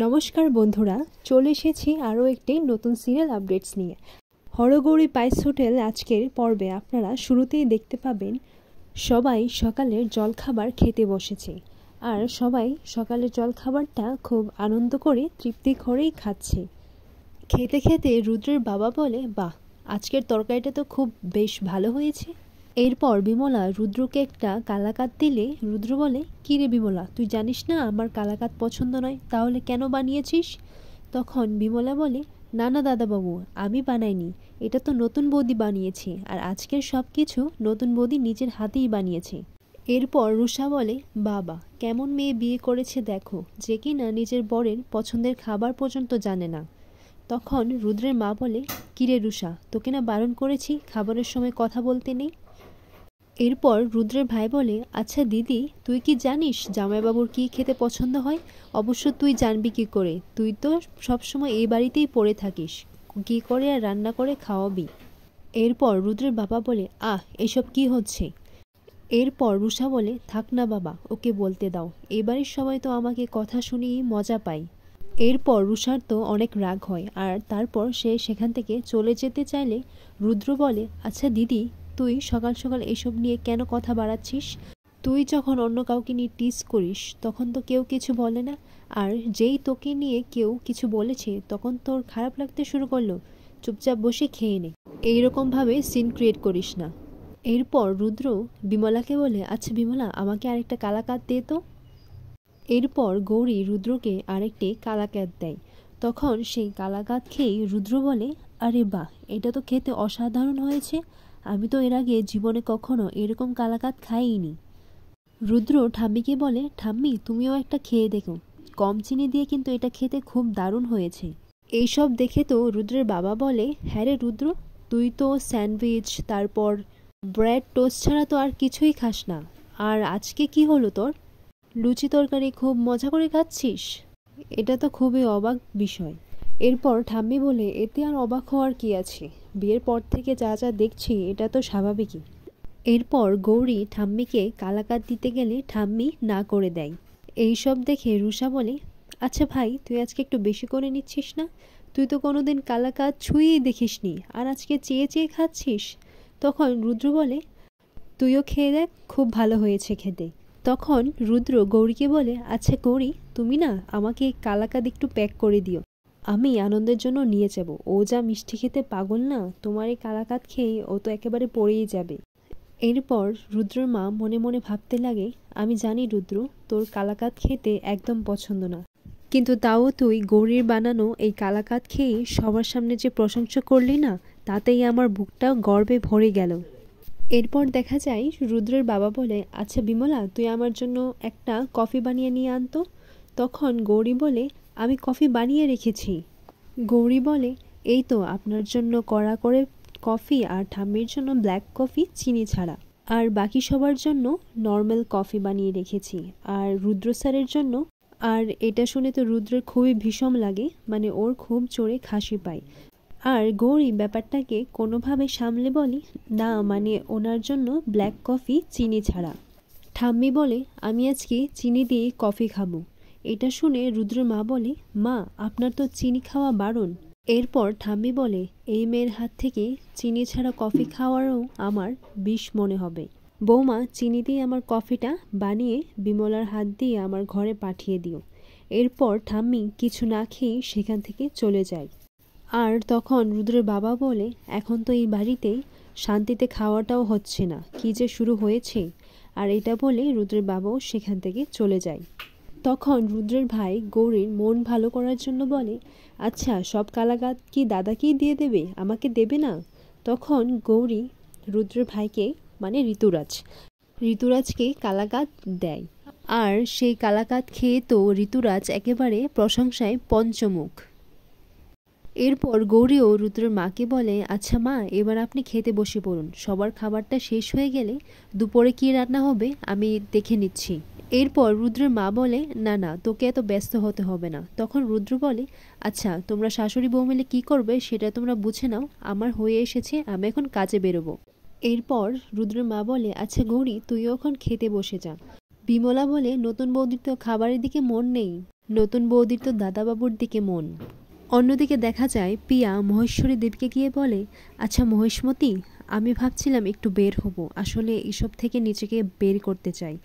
নমস্কার বন্ধুরা, চলে এসেছি আরও একটি নতুন সিরিয়াল আপডেটস নিয়ে। হরগৌরী পাইস হোটেল আজকের পর্বে আপনারা শুরুতেই দেখতে পাবেন সবাই সকালের জলখাবার খেতে বসেছে। আর সবাই সকালের জলখাবারটা খুব আনন্দ করে তৃপ্তি করেই খাচ্ছে। খেতে খেতে রুদ্রের বাবা বলে, বাহ, আজকের তরকারিটা তো খুব বেশ ভালো হয়েছে। এরপর বিমলা রুদ্রকে একটা কালাকাত দিলে রুদ্র বলে, কী রে বিমলা, তুই জানিস না আমার কালাকাত পছন্দ নয়, তাহলে কেন বানিয়েছিস? তখন বিমলা বলে, না না দাদাবাবু, আমি বানাইনি, এটা তো নতুন বৌদি বানিয়েছে, আর আজকের সব কিছু নতুন বৌদি নিজের হাতেই বানিয়েছে। এরপর রুষা বলে, বাবা কেমন মেয়ে বিয়ে করেছে দেখো, যে কিনা নিজের বরের পছন্দের খাবার পর্যন্ত জানে না। তখন রুদ্রের মা বলে, কিরে রুষা, তোকে না বারণ করেছি খাবারের সময় কথা বলতে নেই। এরপর রুদ্রের ভাই বলে, আচ্ছা দিদি, তুই কি জানিস জামাইবাবুর কী খেতে পছন্দ হয়? অবশ্য তুই জানবি কি করে, তুই তো সবসময় এই বাড়িতেই পড়ে থাকিস, কী করে আর রান্না করে খাওয়াবি? এরপর রুদ্রের বাবা বলে, এসব কি হচ্ছে? এরপর রুষা বলে, থাক না বাবা, ওকে বলতে দাও, এবারের সবাই তো আমাকে কথা শুনিয়ে মজা পায়। এরপর রুষার তো অনেক রাগ হয়, আর তারপর সে সেখান থেকে চলে যেতে চাইলে রুদ্র বলে, আচ্ছা দিদি, তুই সকাল সকাল এসব নিয়ে কেন কথা বাড়াচ্ছিস? তুই যখন অন্য কাউকে নিয়ে টিজ করিস তখন তো কেউ কিছু বলে না, আর যেই তোকে নিয়ে কেউ কিছু বলেছে তখন তোর খারাপ লাগতে শুরু করলো। চুপচাপ বসে খেয়ে নে, এইরকমভাবে সিন ক্রিয়েট করিস না। এরপর রুদ্র বিমলাকে বলে, আচ্ছা বিমলা, আমাকে আরেকটা কালাকাত দে তো। এরপর গৌরী রুদ্রকে আরেকটি কালাকাত দেয়। তখন সেই কালাকাত খেয়েই রুদ্র বলে, আরে বাহ, এটা তো খেতে অসাধারণ হয়েছে, আমি তো এর আগে জীবনে কখনো এরকম কালাকাত খাইনি। রুদ্র ঠাম্মিকে বলে, ঠাম্মি তুমিও একটা খেয়ে দেখো, কম চিনি দিয়ে কিন্তু এটা খেতে খুব দারুণ হয়েছে। এইসব দেখে তো রুদ্রের বাবা বলে, হ্যাঁ রে রুদ্র, তুই তো স্যান্ডউইচ, তারপর ব্রেড টোস্ট ছাড়া তো আর কিছুই খাস না, আর আজকে কি হলো তোর? লুচি তরকারি খুব মজা করে খাচ্ছিস, এটা তো খুবই অবাক বিষয়। এরপর ঠাম্মি বলে, এতে আর অবাক হওয়ার কি আছে, বিয়ের পর থেকে যা যা দেখছি এটা তো স্বাভাবিকই। এরপর গৌরী ঠাম্মিকে কালাকাত দিতে গেলে ঠাম্মি না করে দেয়। এইসব দেখে রুষা বলে, আচ্ছা ভাই, তুই আজকে একটু বেশি করে নিচ্ছিস না? তুই তো কোনোদিন কালাকাত ছুঁয়েই দেখিসনি, আর আজকে চেয়ে চেয়ে খাচ্ছিস। তখন রুদ্র বলে, তুইও খেয়ে দেখ, খুব ভালো হয়েছে খেতে। তখন রুদ্র গৌরীকে বলে, আচ্ছা গৌরী, তুমি না আমাকে কালাকাদ একটু প্যাক করে দিও, আমি আনন্দের জন্য নিয়ে যাব। ও যা মিষ্টি খেতে পাগল না, তোমার এই কালাকাদ খেয়ে ও তো একেবারে পড়েই যাবে। এরপর রুদ্রর মা মনে মনে ভাবতে লাগে, আমি জানি রুদ্র, তোর কালাকাদ খেতে একদম পছন্দ না, কিন্তু তাও তুই গৌরীর বানানো এই কালাকাদ খেয়ে সবার সামনে যে প্রশংসা করলি না, তাতেই আমার বুকটা গর্বে ভরে গেল। এরপর দেখা যায় রুদ্রের বাবা বলে, আচ্ছা বিমলা, তুই আমার জন্য একটা কফি বানিয়ে নিয়ে আনতো। তখন গৌরী বলে, আমি কফি বানিয়ে রেখেছি। গৌরী বলে, এই তো আপনার জন্য কড়া করে কফি, আর ঠাম্মির জন্য ব্ল্যাক কফি চিনি ছাড়া, আর বাকি সবার জন্য নর্মাল কফি বানিয়ে রেখেছি, আর রুদ্র স্যারের জন্য। আর এটা শুনে তো রুদ্রের খুবই ভীষণ লাগে, মানে ওর খুব জোরে খাসি পায়। আর গৌরী ব্যাপারটাকে কোনোভাবে সামলে বলি, না মানে ওনার জন্য ব্ল্যাক কফি চিনি ছাড়া। ঠাম্মি বলে, আমি আজকে চিনি দিয়ে কফি খাবো। এটা শুনে রুদ্র মা বলে, মা আপনার তো চিনি খাওয়া বারণ। এরপর ঠাম্মি বলে, এই মেয়ের হাত থেকে চিনি ছাড়া কফি খাওয়ারও আমার বিষ মনে হবে। বৌমা, চিনি দিয়ে আমার কফিটা বানিয়ে বিমলার হাত দিয়ে আমার ঘরে পাঠিয়ে দিও। এরপর ঠাম্মি কিছু না খেয়েই সেখান থেকে চলে যায়। আর তখন রুদ্রের বাবা বলে, এখন তো এই বাড়িতে শান্তিতে খাওয়াটাও হচ্ছে না, কি যে শুরু হয়েছে। আর এটা বলে রুদ্রের বাবাও সেখান থেকে চলে যায়। তখন রুদ্রের ভাই গৌরীর মন ভালো করার জন্য বলে, আচ্ছা সব কালাকাত কি দাদাকেই দিয়ে দেবে, আমাকে দেবে না? তখন গৌরী রুদ্রের ভাইকে, মানে ঋতুরাজকে কালাকাত দেয়। আর সেই কালাকাত খেয়ে তো ঋতুরাজ একেবারে প্রশংসায় পঞ্চমুখ। এরপর গৌরীও রুদ্রের মাকে বলে, আচ্ছা মা, এবার আপনি খেতে বসে পড়ুন, সবার খাবারটা শেষ হয়ে গেলে দুপুরে কি রান্না হবে আমি দেখে নিচ্ছি। এরপর রুদ্রের মা বলে, না না, তোকে এত ব্যস্ত হতে হবে না। তখন রুদ্র বলে, আচ্ছা তোমরা শাশুড়ি বউ মিলে কী করবে সেটা তোমরা বুঝে নাও, আমার হয়ে এসেছে, আমি এখন কাজে বেরোবো। এরপর রুদ্রের মা বলে, আচ্ছা গৌরী, তুইও এখন খেতে বসে যা। বিমলা বলে, নতুন বৌদির তো খাবারের দিকে মন নেই। নতুন বৌদির তো দাদাবাবুর দিকে মন। অন্যদিকে দেখা যায় পিয়া মহেশ্বরী দেবীকে গিয়ে বলে, আচ্ছা মহেশমতি, আমি ভাবছিলাম একটু বের হব, আসলে এসব থেকে নিজেকে বের করতে চাই।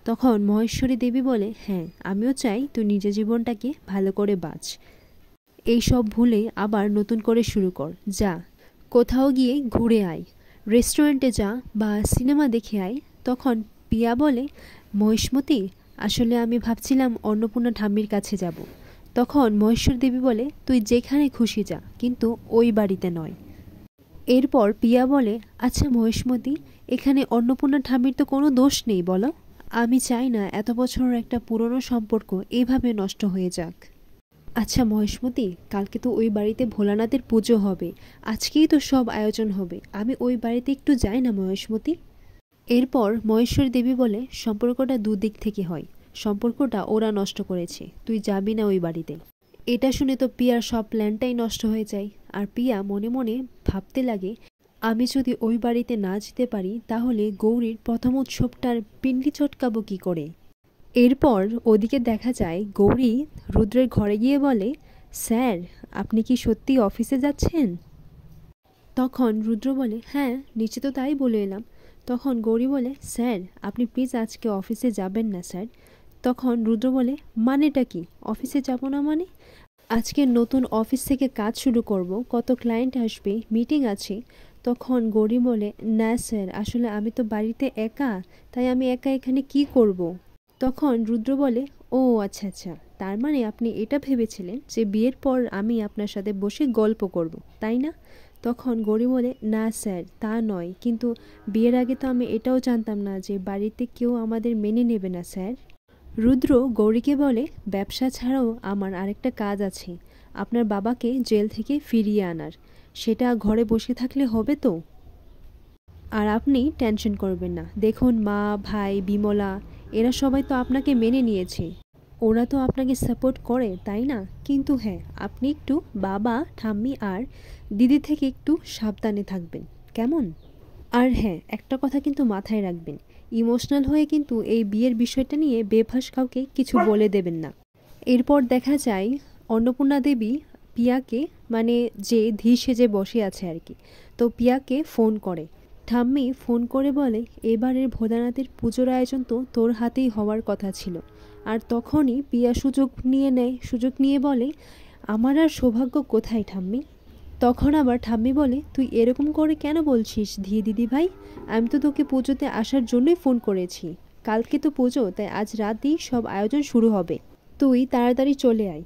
তখন মহেশ্বরী দেবী বলে, হ্যাঁ আমিও চাই তুই নিজের জীবনটাকে ভালো করে বাঁচ, এই সব ভুলে আবার নতুন করে শুরু কর, যা কোথাও গিয়ে ঘুরে আয়, রেস্টুরেন্টে যা বা সিনেমা দেখে আয়। তখন পিয়া বলে, মহেশমতি, আসলে আমি ভাবছিলাম অন্নপূর্ণা ঠাম্মির কাছে যাব। তখন মহেশ্বর দেবী বলে, তুই যেখানে খুশি যা, কিন্তু ওই বাড়িতে নয়। এরপর পিয়া বলে, আচ্ছা মহেশমতি, এখানে অন্নপূর্ণা ঠাম্মির তো কোনো দোষ নেই বলো, আমি চাই না এত বছরের একটা পুরনো সম্পর্ক এভাবে নষ্ট হয়ে যাক। আচ্ছা মহেশমতি, কালকে তো ওই বাড়িতে ভোলানাথের পুজো হবে, আজকেই তো সব আয়োজন হবে, আমি ওই বাড়িতে একটু যাই না মহেশমতি। এরপর মহেশ্বরী দেবী বলে, সম্পর্কটা দুদিক থেকে হয়, সম্পর্কটা ওরা নষ্ট করেছে, তুই যাবি না ওই বাড়িতে। এটা শুনে তো পিয়ার সব প্ল্যানটাই নষ্ট হয়ে যায়। আর পিয়া মনে মনে ভাবতে লাগে, আমি যদি ওই বাড়িতে না যেতে পারি তাহলে গৌরীর প্রথম উৎসবটার পিন্ডি চটকাবো কী করে। এরপর ওদিকে দেখা যায় গৌরী রুদ্রের ঘরে গিয়ে বলে, স্যার আপনি কি সত্যি অফিসে যাচ্ছেন? তখন রুদ্র বলে, হ্যাঁ নিচে তো তাই বলে এলাম। তখন গৌরী বলে, স্যার আপনি প্লিজ আজকে অফিসে যাবেন না স্যার। তখন রুদ্র বলে, মানেটা কি অফিসে যাব না মানে? আজকে নতুন অফিস থেকে কাজ শুরু করব, কত ক্লায়েন্ট আসবে, মিটিং আছে। তখন গৌরী বলে, না স্যার আসলে আমি তো বাড়িতে একা, তাই আমি একা এখানে কি করব। তখন রুদ্র বলে, ও আচ্ছা আচ্ছা, তার মানে আপনি এটা ভেবেছিলেন যে বিয়ের পর আমি আপনার সাথে বসে গল্প করব, তাই না? তখন গৌরী বলে, না স্যার তা নয়, কিন্তু বিয়ের আগে তো আমি এটাও জানতাম না যে বাড়িতে কেউ আমাদের মেনে নেবে না স্যার। রুদ্র গৌরীকে বলে, ব্যবসা ছাড়াও আমার আরেকটা কাজ আছে, আপনার বাবাকে জেল থেকে ফিরিয়ে আনার, সেটা ঘরে বসে থাকলে হবে তো? আর আপনি টেনশন করবেন না, দেখুন মা ভাই বিমলা এরা সবাই তো আপনাকে মেনে নিয়েছে, ওরা তো আপনাকে সাপোর্ট করে তাই না? কিন্তু হ্যাঁ আপনি একটু বাবা ঠাম্মি আর দিদি থেকে একটু সাবধানে থাকবেন, কেমন? আর হ্যাঁ একটা কথা কিন্তু মাথায় রাখবেন, ইমোশনাল হয়ে কিন্তু এই বিয়ের বিষয়টা নিয়ে বেফাস কাউকে কিছু বলে দেবেন না। এরপর দেখা যায় অন্নপূর্ণা দেবী পিয়াকে, মানে যে ধী সেজে বসে আছে আর কি, তো পিয়াকে ফোন করে। ঠাম্মি ফোন করে বলে, এবারের ভোলানাথের পুজোর আয়োজন তো তোর হাতেই হওয়ার কথা ছিল। আর তখনই পিয়া সুযোগ নিয়ে বলে, আমার আর সৌভাগ্য কোথায় ঠাম্মি? তখন আবার ঠাম্মি বলে, তুই এরকম করে কেন বলছিস ধী দিদি ভাই, আমি তো তোকে পুজোতে আসার জন্যই ফোন করেছি, কালকে তো পুজো, তাই আজ রাতেই সব আয়োজন শুরু হবে, তুই তাড়াতাড়ি চলে আয়,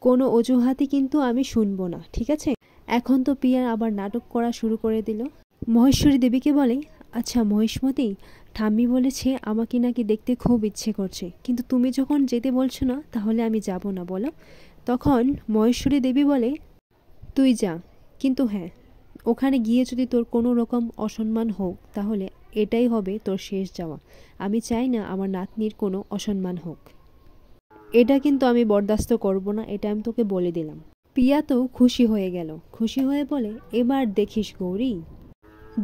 কোনো অজুহাতই কিন্তু আমি শুনবো না, ঠিক আছে? এখন তো পিয়া আবার নাটক করা শুরু করে দিল। মহেশ্বরী দেবীকে বলে, আচ্ছা মহেশমতি, ঠাম্মি বলেছে আমাকে নাকি দেখতে খুব ইচ্ছে করছে, কিন্তু তুমি যখন যেতে বলছো না তাহলে আমি যাব না বলো। তখন মহেশ্বরী দেবী বলে, তুই যা, কিন্তু হ্যাঁ ওখানে গিয়ে যদি তোর কোনো রকম অসম্মান হোক তাহলে এটাই হবে তোর শেষ যাওয়া, আমি চাই না আমার নাতনির কোনো অসম্মান হোক, এটা কিন্তু আমি বরদাস্ত করব না, এটা আমি তোকে বলে দিলাম। পিয়া তো খুশি হয়ে গেল, খুশি হয়ে বলে, এবার দেখিস গৌরী।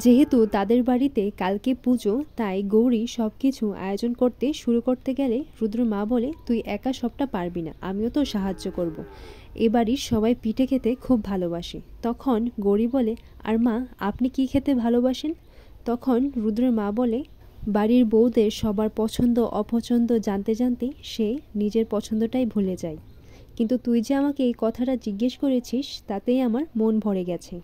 যেহেতু তাদের বাড়িতে কালকে পুজো, তাই গৌরী সব কিছু আয়োজন শুরু করতে গেলে রুদ্র মা বলে, তুই একা সবটা পারবি না, আমিও তো সাহায্য করব, এ বাড়ির সবাই পিঠে খেতে খুব ভালোবাসে। তখন গৌরী বলে, আর মা আপনি কি খেতে ভালোবাসেন? তখন রুদ্রের মা বলে, বাড়ির বউদের সবার পছন্দ অপছন্দ জানতে জানতে সে নিজের পছন্দটাই ভুলে যায়, কিন্তু তুই যে আমাকে এই কথাটা জিজ্ঞেস করেছিস তাতেই আমার মন ভরে গেছে,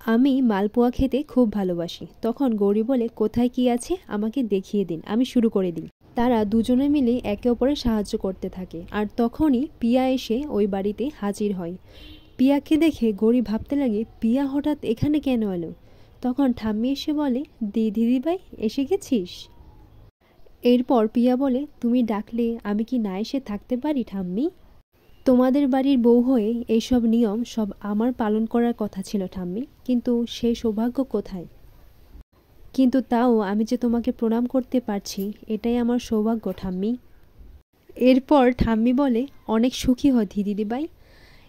আমি মালপোয়া খেতে খুব ভালোবাসি। তখন গৌরী বলে, কোথায় কি আছে আমাকে দেখিয়ে দিন, আমি শুরু করে দিই। তারা দুজনে মিলে একে অপরের সাহায্য করতে থাকে। আর তখনই পিয়া এসে ওই বাড়িতে হাজির হয়। পিয়াকে দেখে গৌরী ভাবতে লাগে, পিয়া হঠাৎ এখানে কেন এলো? তখন ঠাম্মি এসে বলে, দিদিভাই এসে গেছিস? এরপর পিয়া বলে, তুমি ডাকলে আমি কি না এসে থাকতে পারি ঠাম্মি? তোমাদের বাড়ির বউ হয়ে এইসব নিয়ম সব আমার পালন করার কথা ছিল ঠাম্মি, কিন্তু সেই সৌভাগ্য কোথায়? কিন্তু তাও আমি যে তোমাকে প্রণাম করতে পারছি, এটাই আমার সৌভাগ্য ঠাম্মি। এরপর ঠাম্মি বলে, অনেক সুখী হয় দিদিভাই।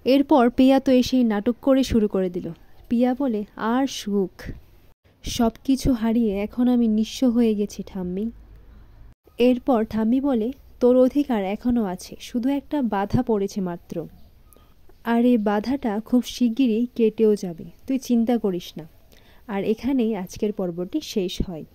এরপর পিয়া তো এসেই নাটক করে শুরু করে দিল। পিয়া বলে, আর সুখ, সব কিছু হারিয়ে এখন আমি নিঃস্ব হয়ে গেছি ঠাম্মি। এরপর ঠাম্মি বলে, তোর অধিকার এখনও আছে, শুধু একটা বাধা পড়েছে মাত্র। আর এই বাধাটা খুব শিগগিরই কেটেও যাবে, তুই চিন্তা করিস না। আর এখানেই আজকের পর্বটি শেষ হয়।